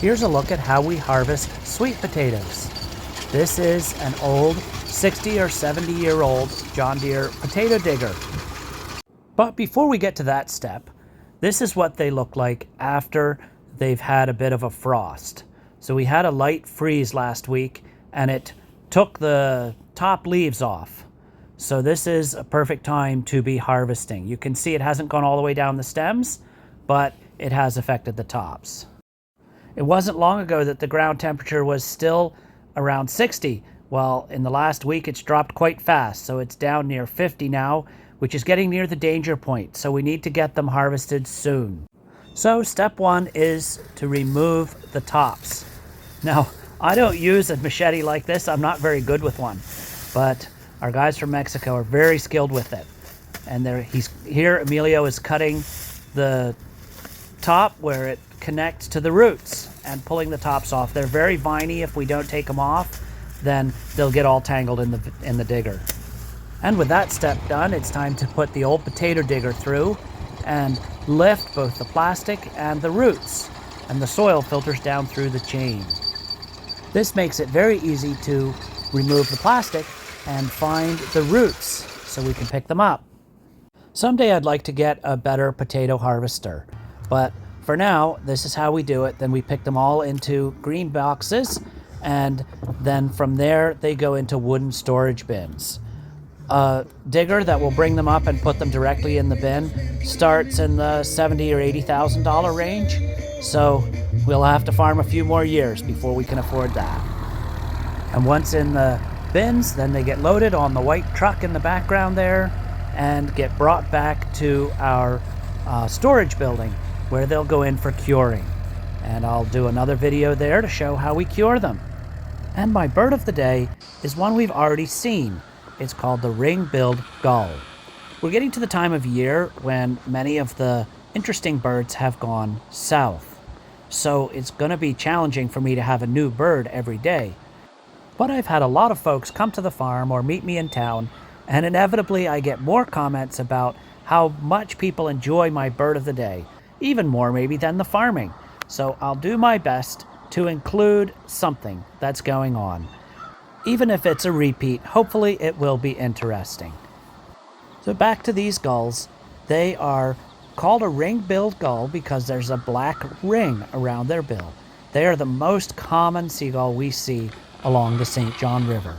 Here's a look at how we harvest sweet potatoes. This is an old 60 or 70-year-old John Deere potato digger. But before we get to that step, this is what they look like after they've had a bit of a frost. So we had a light freeze last week and it took the top leaves off. So this is a perfect time to be harvesting. You can see it hasn't gone all the way down the stems, but it has affected the tops. It wasn't long ago that the ground temperature was still around 60. Well, in the last week it's dropped quite fast, so it's down near 50 now, which is getting near the danger point, so we need to get them harvested soon. So step one is to remove the tops. Now, I don't use a machete like this. I'm not very good with one, but our guys from Mexico are very skilled with it. And here Emilio is cutting the top where it connects to the roots and pulling the tops off. They're very viney. If we don't take them off, then they'll get all tangled in the digger. And with that step done, it's time to put the old potato digger through and lift both the plastic and the roots, and the soil filters down through the chain. This makes it very easy to remove the plastic and find the roots so we can pick them up. Someday I'd like to get a better potato harvester, but for now, this is how we do it. Then we pick them all into green boxes, and then from there they go into wooden storage bins. A digger that will bring them up and put them directly in the bin starts in the $70,000 or $80,000 range, so we'll have to farm a few more years before we can afford that. And once in the bins, then they get loaded on the white truck in the background there and get brought back to our storage building, where they'll go in for curing. And I'll do another video there to show how we cure them. And my bird of the day is one we've already seen. It's called the ring-billed gull. We're getting to the time of year when many of the interesting birds have gone south. So it's going to be challenging for me to have a new bird every day. But I've had a lot of folks come to the farm or meet me in town, and inevitably I get more comments about how much people enjoy my bird of the day, even more maybe than the farming. So I'll do my best to include something that's going on. Even if it's a repeat, hopefully it will be interesting. So back to these gulls. They are called a ring-billed gull because there's a black ring around their bill. They are the most common seagull we see along the St. John River.